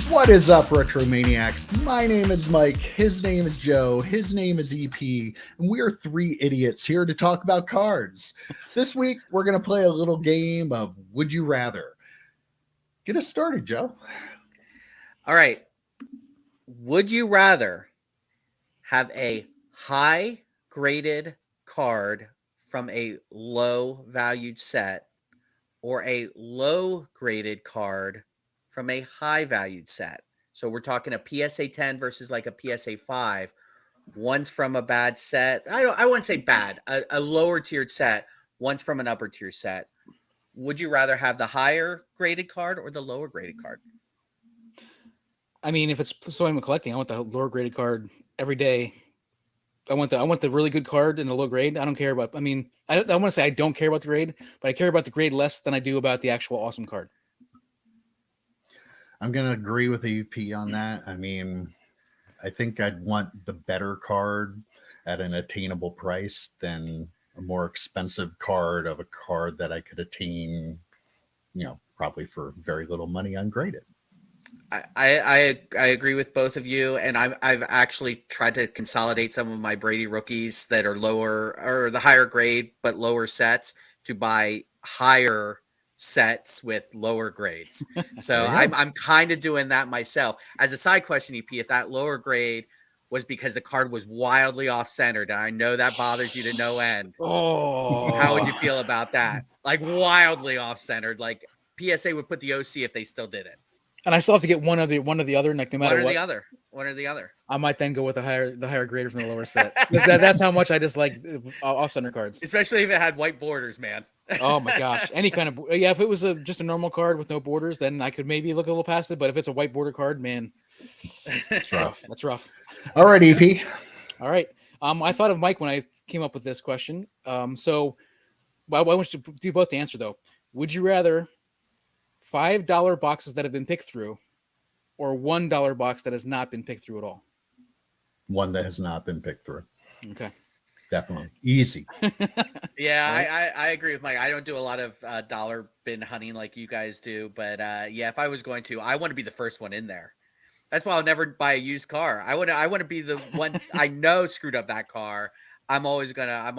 What is up, Retromaniacs? My name is Mike. His name is Joe. His name is EP. And we are three idiots here to talk about cards. This week, we're going to play a little game of Would You Rather. Get us started, Joe. All right. Would you rather have a high graded card from a low valued set or a low graded card from a high valued set? So we're talking a PSA 10 versus like a PSA 5. One's from a bad set. I wouldn't say bad, a lower tiered set. One's from an upper tier set. Would you rather have the higher graded card or the lower graded card? I mean, if it's so I'm collecting, I want the lower graded card every day. I want the really good card in the low grade. I don't care about. I mean, I want to say I don't care about the grade, but I care about the grade less than I do about the actual awesome card. I'm going to agree with EP on that. I mean, I think I'd want the better card at an attainable price than a more expensive card of a card that I could attain, probably for very little money ungraded. I agree with both of you, and I've actually tried to consolidate some of my Brady rookies that are lower or the higher grade but lower sets to buy higher sets with lower grades. So I'm kind of doing that myself. As a side question, EP, if that lower grade was because the card was wildly off-centered, and I know that bothers you to no end. How would you feel about that? Like wildly off-centered, like PSA would put the OC if they still did it. And I still have to get one or the other, like no matter one or what. One or the other. I might then go with the higher grader from the lower set. That's how much I dislike off-center cards. Especially if it had white borders, man. Oh my gosh, any kind of if it was just a normal card with no borders, then I could maybe look a little past it. But if it's a white border card, man, that's rough. That's rough. All right, EP. All right. I thought of Mike when I came up with this question. So I want you to do both the answer though. Would you rather $5 boxes that have been picked through, or $1 box that has not been picked through at all? One that has not been picked through. Okay. Definitely. Easy. Yeah, I agree with Mike. I don't do a lot of dollar bin hunting like you guys do, but if I was going to, I want to be the first one in there. That's why I'll never buy a used car. I want to be the one I know screwed up that car. I'm always gonna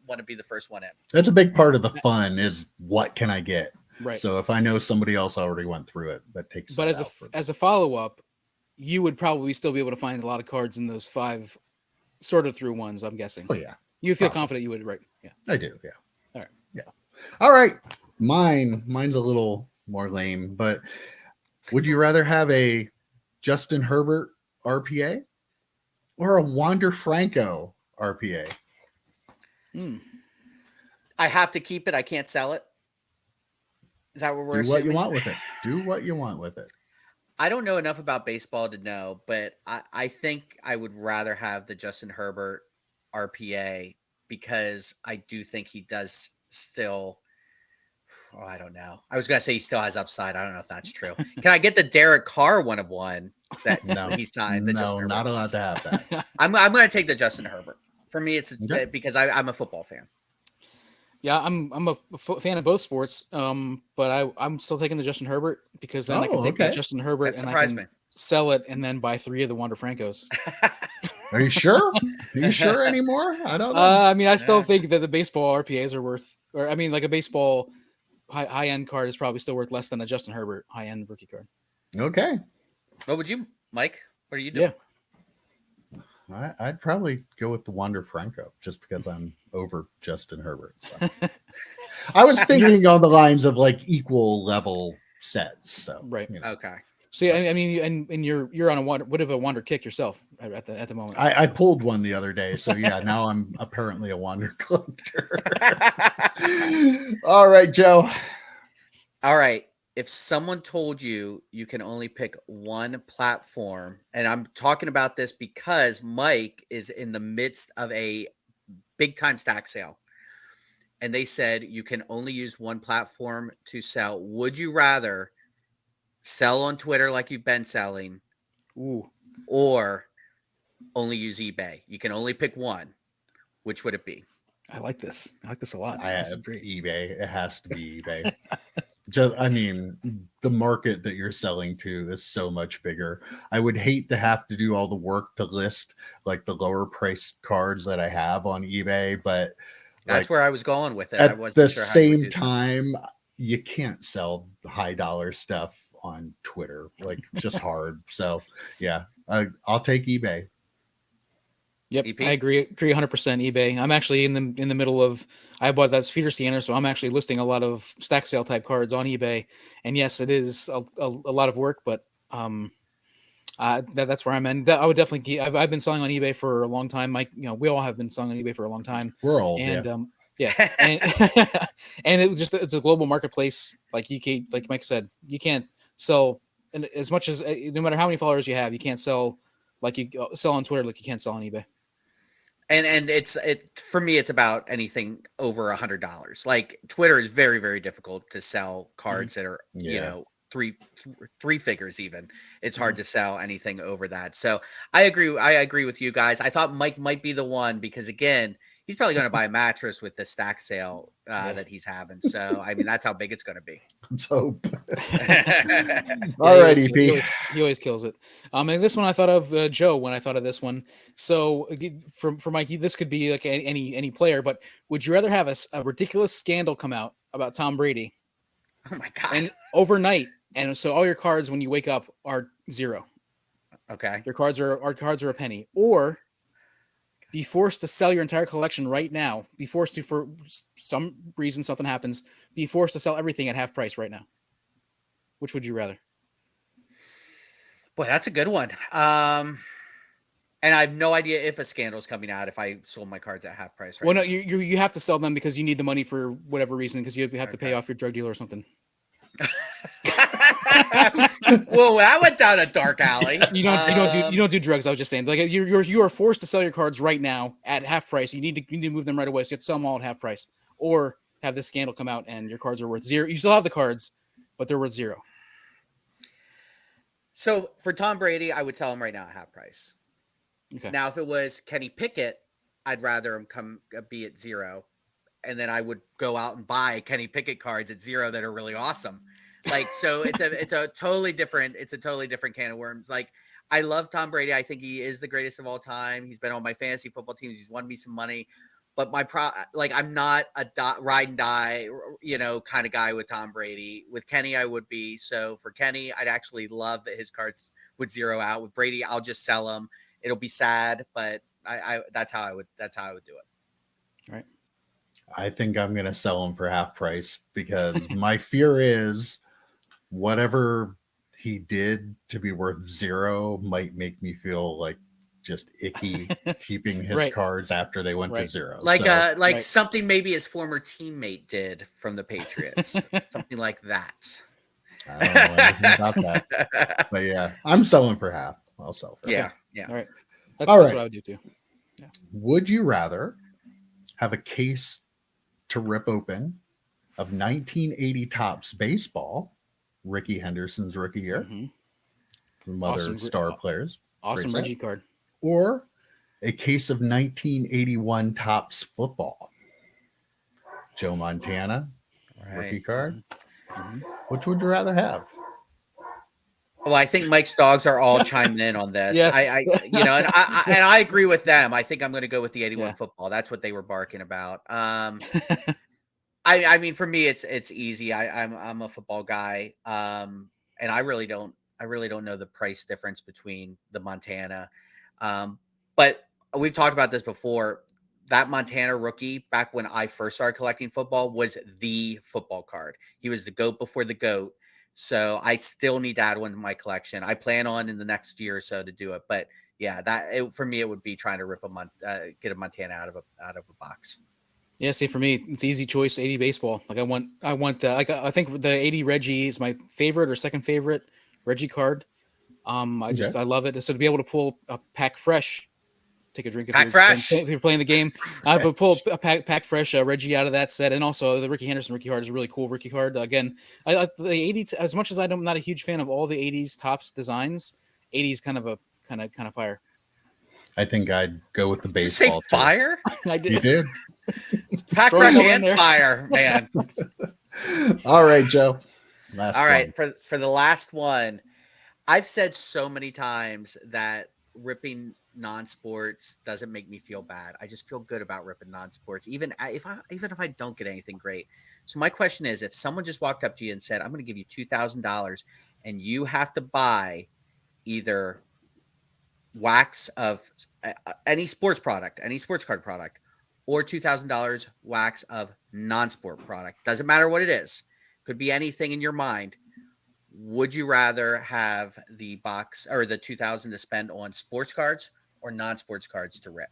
want to be the first one in. That's a big part of the fun is what can I get? Right. So if I know somebody else already went through it, that takes. But as a follow up, you would probably still be able to find a lot of cards in those 5 sorted through ones. I'm guessing. Oh yeah. You feel confident you would, right? Yeah. I do. Yeah. All right. Yeah. All right. Mine's a little more lame, but would you rather have a Justin Herbert RPA or a Wander Franco RPA? I have to keep it. I can't sell it. Is that what we're assuming? What you want with it. Do what you want with it. I don't know enough about baseball to know, but I think I would rather have the Justin Herbert RPA because I do think he does still. Oh, I don't know. I was going to say he still has upside. I don't know if that's true. Can I get the Derek Carr 1-of-1 that he signed? No, not allowed to have that. I'm going to take the Justin Herbert. For me, it's because I'm a football fan. Yeah, I'm a fan of both sports, but I'm still taking the Justin Herbert because then I can take the Justin Herbert and I can sell it and then buy 3 of the Wander Francos. Are you sure? Are you sure anymore? I don't know. I mean, I still think that the baseball RPAs are worth, or I mean, like a baseball high end card is probably still worth less than a Justin Herbert high end rookie card. Okay. What would you, Mike? What are you doing? Yeah. I'd probably go with the Wander Franco just because I'm over Justin Herbert. So. I was thinking on the lines of like equal level sets. So right. Okay. So yeah, I mean, and you're on a Wander. What if a Wander kick yourself at the moment? I pulled one the other day, so yeah. Now I'm apparently a Wander collector. All right, Joe. All right. If someone told you you can only pick one platform, and I'm talking about this because Mike is in the midst of a big time stack sale, and they said you can only use one platform to sell, would you rather sell on Twitter like you've been selling, or only use eBay? You can only pick one. Which would it be? I like this. I like this a lot. I have eBay. It has to be eBay. just I mean, the market that you're selling to is so much bigger. I would hate to have to do all the work to list like the lower priced cards that I have on eBay, but That's like where I was going with it. I at wasn't the sure how you would same do that. time, you can't sell high dollar stuff on Twitter. Like just hard. So yeah, I'll take eBay. Yep, EP? I agree 100% eBay. I'm actually in the middle of I bought that's feeder scanner, so I'm actually listing a lot of stack sale type cards on eBay. And yes, it is a lot of work, but that's where I'm in. I would definitely I've been selling on eBay for a long time. Mike, we all have been selling on eBay for a long time. We're old, And yeah. yeah, and, and it was just it's a global marketplace. Like like Mike said, you can't sell, and as much as no matter how many followers you have, you can't sell like you sell on Twitter like you can't sell on eBay. And it for me, it's about anything over $100. Like Twitter is very, very difficult to sell cards that are Yeah. three figures even. It's hard to sell anything over that. So I agree with you guys. I thought Mike might be the one because again, he's probably going to buy a mattress with the stack sale that he's having. So I mean, that's how big it's going to be. Let's hope. Yeah, All right, EP. He always kills it. And this one I thought of Joe when I thought of this one. So for Mikey, this could be like any player, but would you rather have a ridiculous scandal come out about Tom Brady? Oh my God. And overnight, and so all your cards when you wake up are zero. Okay. Your cards are a penny, or be forced to sell your entire collection right now. Be forced to, for some reason, something happens. Be forced to sell everything at half price right now. Which would you rather? Boy, that's a good one. And I have no idea if a scandal is coming out if I sold my cards at half price. Right Well, now. no, you have to sell them because you need the money for whatever reason because you have to pay off your drug dealer or something. Whoa, that went down a dark alley. You don't do drugs. I was just saying, like you are forced to sell your cards right now at half price. You need to move them right away. So you have to sell them all at half price, or have this scandal come out and your cards are worth zero. You still have the cards, but they're worth zero. So for Tom Brady, I would sell him right now at half price. Okay. Now, if it was Kenny Pickett, I'd rather him be at zero, and then I would go out and buy Kenny Pickett cards at zero that are really awesome. Like, so it's a totally different can of worms. Like, I love Tom Brady. I think he is the greatest of all time. He's been on my fantasy football teams. He's won me some money, but I'm not a ride and die, kind of guy with Tom Brady. With Kenny, I would be. So for Kenny, I'd actually love that his cards would zero out. With Brady, I'll just sell them. It'll be sad, but that's how I would do it. All right. I think I'm going to sell them for half price because my fear is whatever he did to be worth zero might make me feel like just icky keeping his cards after they went to zero. Like something maybe his former teammate did from the Patriots, something like that. I don't know anything about that, but yeah, I'm selling for half. I'll sell for half. Yeah. All right. That's what I would do too. Yeah. Would you rather have a case to rip open of 1980 Topps baseball, Ricky Henderson's rookie year, from other star players, awesome Reggie card, or a case of 1981 Topps football, Joe Montana, rookie card? Which would you rather have? Well, I think Mike's dogs are all chiming in on this. Yeah. And I agree with them. I think I'm going to go with the 81 football. That's what they were barking about. I mean, for me, it's easy. I'm a football guy, and I really don't know the price difference between the Montana. But we've talked about this before. That Montana rookie, back when I first started collecting football, was the football card. He was the GOAT before the GOAT. So I still need to add one to my collection. I plan on in the next year or so to do it. But yeah, for me, it would be trying to get a Montana out of a box. Yeah, see, for me, it's easy choice. 80 baseball. Like I want I think the 80 Reggie is my favorite or second favorite Reggie card. I love it. So to be able to pull a pack fresh, take a drink if you're playing the game. But pull a pack fresh Reggie out of that set, and also the Ricky Henderson rookie card is a really cool rookie card. Again, I like the 80s as much as I'm not a huge fan of all the 80s Topps designs. 80s kind of fire. I think I'd go with the baseball. Did you say fire? I did. You did. Pack fresh and fire, man. All right, Joe. Last All right, one. for the last one, I've said so many times that ripping non-sports doesn't make me feel bad. I just feel good about ripping non-sports, even if I don't get anything great. So my question is, if someone just walked up to you and said, "I'm going to give you $2,000, and you have to buy either wax of any sports product, any sports card product, or $2,000 wax of non-sport product. Doesn't matter what it is. Could be anything in your mind. Would you rather have the box or the 2,000 to spend on sports cards or non-sports cards to rip?"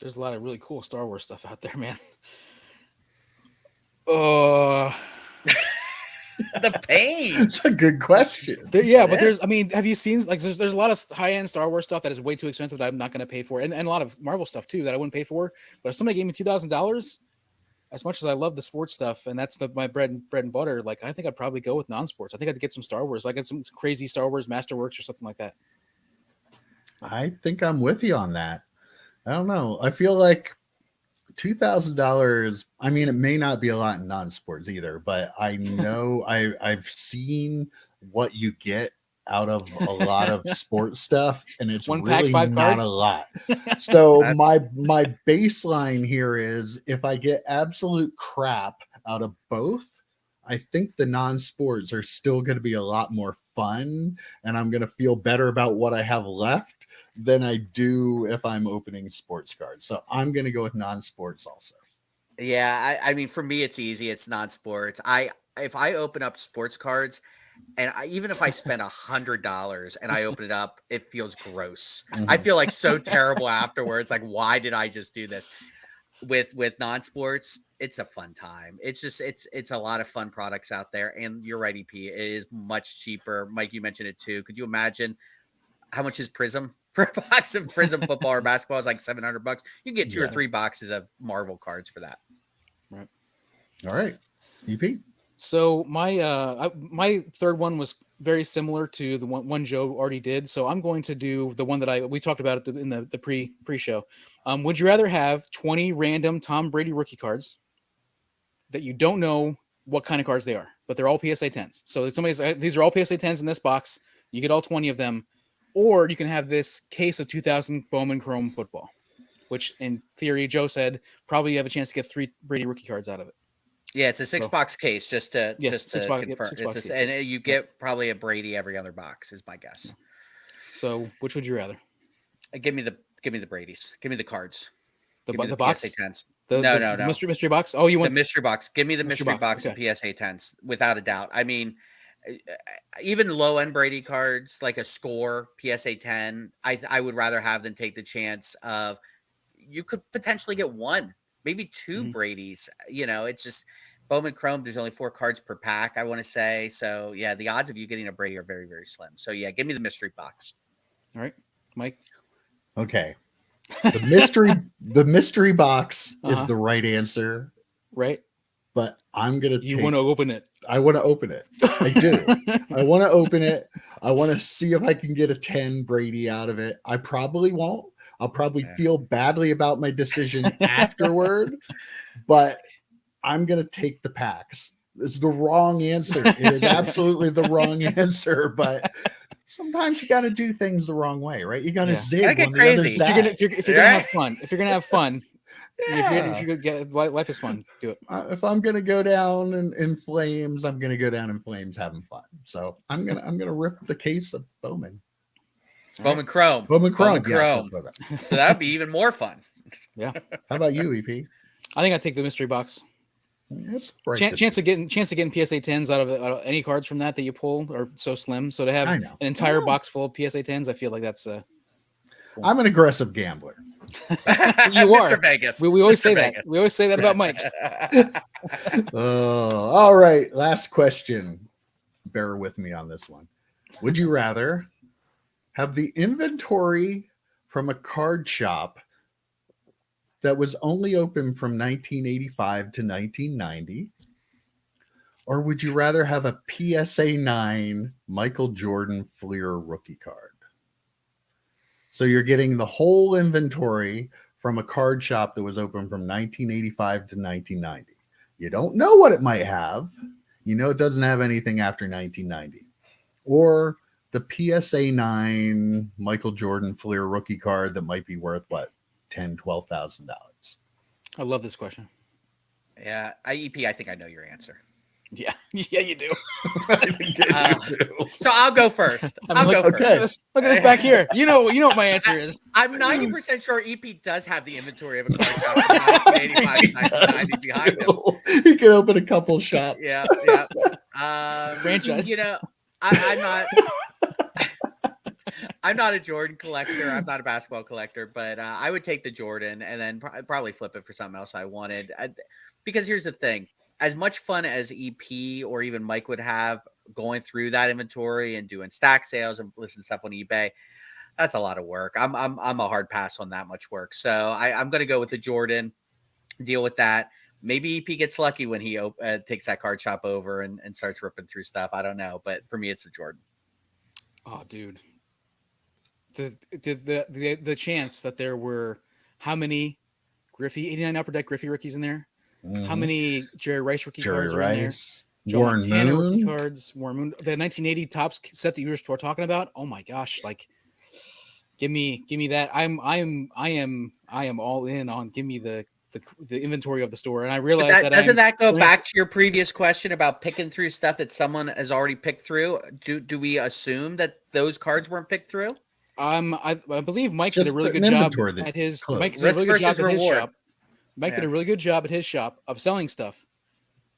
There's a lot of really cool Star Wars stuff out there, man. Uh, The pain. It's a good question. yeah, but Yeah. there's, I mean, have you seen, like, there's a lot of high end Star Wars stuff that is way too expensive that I'm not going to pay for, and a lot of Marvel stuff too that I wouldn't pay for. But if somebody gave me $2,000, as much as I love the sports stuff and that's my bread and butter, like, I think I'd probably go with non-sports. I think I'd get some Star Wars, like, get some crazy Star Wars Masterworks or something like that. I think I'm with you on that. I don't know. I feel like $2,000. I mean, it may not be a lot in non-sports either, but I know I've seen what you get out of a lot of sports stuff, and it's One pack, really 5 not cards? a lot. So That- my baseline here is if I get absolute crap out of both, I think the non-sports are still going to be a lot more fun, and I'm going to feel better about what I have left than I do if I'm opening sports cards. So I'm going to go with non-sports also. Yeah, I mean, for me, it's easy. It's non-sports. If I open up sports cards, and even if I spend $100 and I open it up, it feels gross. I Mhm. feel like so terrible afterwards. Like, why did I just do this? With non-sports, it's a fun time. It's just it's a lot of fun products out there. And you're right, EP. It is much cheaper. Mike, you mentioned it too. Could you imagine how much is Prism for a box of Prism football or basketball? Is like $700. You can get two or Yeah. 3 boxes of Marvel cards for that. All right. EP? So my third one was very similar to the one Joe already did. So I'm going to do the one that we talked about in the pre-show. Would you rather have 20 random Tom Brady rookie cards that you don't know what kind of cards they are, but they're all PSA 10s? So these are all PSA 10s in this box. You get all 20 of them, or you can have this case of 2000 Bowman Chrome football, which in theory, Joe said, probably you have a chance to get 3 Brady rookie cards out of it. Yeah, it's a 6-box case just to Yes, just to 6 box- yep, confirm. 6 box It's case. and you get probably a Brady every other box is my guess. So which would you rather? Give me the Brady's. Give me the cards. Give me The box? PSA 10s. The No. mystery box. Oh, you The want mystery box. Give me the Mystery mystery box, box of PSA 10s without a doubt. I mean, even low end Brady cards like a score PSA 10, I would rather have than take the chance of you could potentially get 1, maybe 2 Mhm. Brady's. It's just Bowman Chrome. There's only 4 cards per pack, I want to say. So yeah, the odds of you getting a Brady are very, very slim. So yeah, give me the mystery box. all right, Mike? Okay. The mystery box Uh-huh. is the right answer, Right? but I'm going to You want to open it? I want to open it. I do. I want to open it. I want to see if I can get a 10 Brady out of it. I probably won't. I'll probably Yeah. feel badly about my decision afterward, but I'm going to take the packs. It's the wrong answer. It is absolutely the wrong answer, but sometimes you got to do things the wrong way, right? You got to Yeah. zig Gotta get when the other crazy. If you're gonna Right? have fun, if you're gonna have fun, Yeah. if you're gonna get life is fun, do it. If I'm gonna go down in flames, I'm gonna go down in flames having fun. So I'm gonna rip the case of Bowman. Bowman Chrome. Bowman Chrome. Bowman Yes, Chrome. that's what I meant. So that would be even more fun. How about you, EP? I think I'd take the mystery box. That's right. Chance of getting PSA 10s out of any cards from that you pull are so slim. So to have I an know. entire box full of PSA 10s, I feel like that's I'm an aggressive gambler. You Mr. are. Vegas. we always Mr. say that. Vegas. We always say that about Mike. Oh, all right. Last question. Bear with me on this one. Would you rather have the inventory from a card shop that was only open from 1985 to 1990? Or would you rather have a PSA 9 Michael Jordan Fleer rookie card? So you're getting the whole inventory from a card shop that was open from 1985 to 1990. You don't know what it might have. You know it doesn't have anything after 1990. Or the PSA 9 Michael Jordan Fleer rookie card that might be worth what, $10,000-$12,000. I love this question. Yeah, IEP. I think I know your answer. Yeah, yeah, you do. I think you do. So I'll go first. I'm I'll like, go okay. first. Look at this back here. You know what my answer is. I'm 90% sure EP does have the inventory of a card shop from 1985 and 1990 behind him. He could open a couple shops. Yeah. Franchise. You know, I'm not. I'm not a Jordan collector. I'm not a basketball collector, but I would take the Jordan and then probably flip it for something else I wanted. Because here's the thing: as much fun as EP or even Mike would have going through that inventory and doing stack sales and listing stuff on eBay, that's a lot of work. I'm a hard pass on that much work. So I'm going to go with the Jordan. Deal with that. Maybe EP gets lucky when he takes that card shop over and starts ripping through stuff. I don't know, but for me, it's the Jordan. Oh, dude. The chance that there were how many Griffey 89 Upper Deck Griffey rookies in there? How many Jerry Rice rookie cards are in there? Joe Warren Montana rookie Moon. cards, Warren Moon, the 1980 tops set that you were talking about. Oh my gosh! Like, give me that. I am all in on. Give me the inventory of the store, and I realize that doesn't that go back to your previous question about picking through stuff that someone has already picked through? Do we assume that those cards weren't picked through? I believe Mike Just did a really an good job inventory that at his. closed. Mike did a Risk really good job versus at his reward. shop. Mike did a really good job at his shop of selling stuff.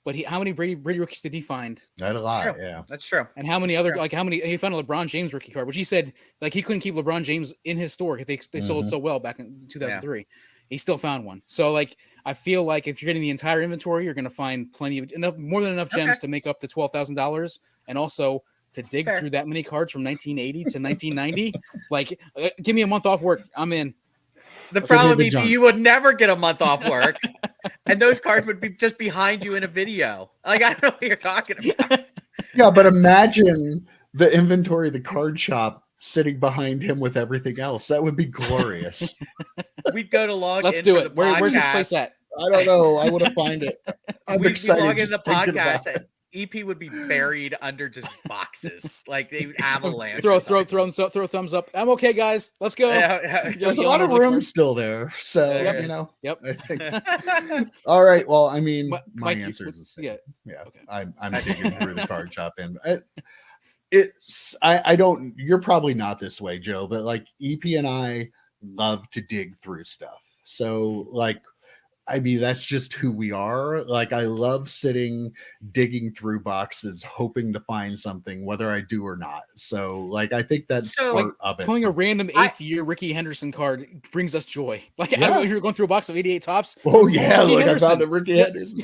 But how many Brady rookies did he find? Not a lot, Sure. yeah. That's true. And how many other Sure. he found a LeBron James rookie card, which he said like he couldn't keep LeBron James in his store. They sold so well back in 2003. He still found one. So like I feel like if you're getting the entire inventory, you're going to find more than enough gems to make up the $12,000, and also to dig through that many cards from 1980 to 1990. Like, give me a month off work. I'm in. The problem is you would never get a month off work, and those cards would be just behind you in a video. Like, I don't know what you're talking about. Yeah, but imagine the inventory of the card shop sitting behind him with everything else. That would be glorious. We'd go to log Let's in do for it. the Where's this podcast. place at? I don't know. I want to find it. I'm We excited. log in the just thinking about podcast, it. and EP would be buried under just boxes, like they would avalanche. Throw or thumbs up. I'm okay, guys. Let's go. something. There's a lot of room still there. So, There you know. Yep. I think. All right. Well, I mean, my Mike, answer is the same. Yeah. Yeah. Okay. I'm digging through the card shop, and I don't. You're probably not this way, Joe, but like EP and I love to dig through stuff. So like, I mean, that's just who we are. Like, I love sitting, digging through boxes, hoping to find something, whether I do or not. So, like, I think that's part of it. Pulling a random 8th year Ricky Henderson card brings us joy. Like, I don't know if you're going through a box of 88 tops. Oh yeah, Ricky look, Henderson. I found the Ricky Henderson.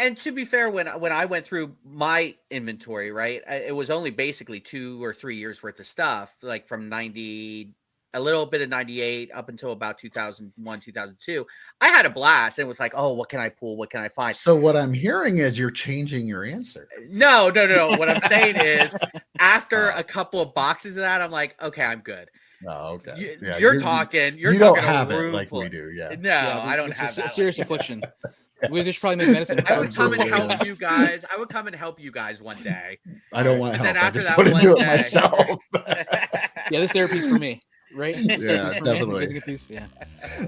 And to be fair, when I went through my inventory, right, it was only basically 2 or 3 years worth of stuff, like from 90, a little bit of 98 up until about 2001, 2002. I had a blast, and it was like, oh, what can I pull? What can I find? So what I'm hearing is you're changing your answer. No. What I'm saying is, after a couple of boxes of that, I'm like, okay, I'm good. Oh, okay. You're talking. You're you don't talking have a it room like full. we do. Yeah. No, I don't this have is that. a serious like affliction. We should probably make medicine. I would come and Really help is. you guys. I would come and help you guys one day. I don't want And help. then I after just that want to one do it day- myself. Yeah, this therapy's for me, right? This Yeah, therapy's for me. definitely. Good to get these. Yeah.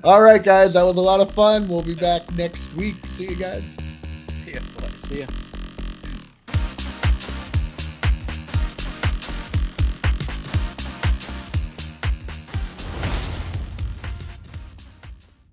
All right, guys. That was a lot of fun. We'll be back next week. See you guys. See ya, boys. See ya.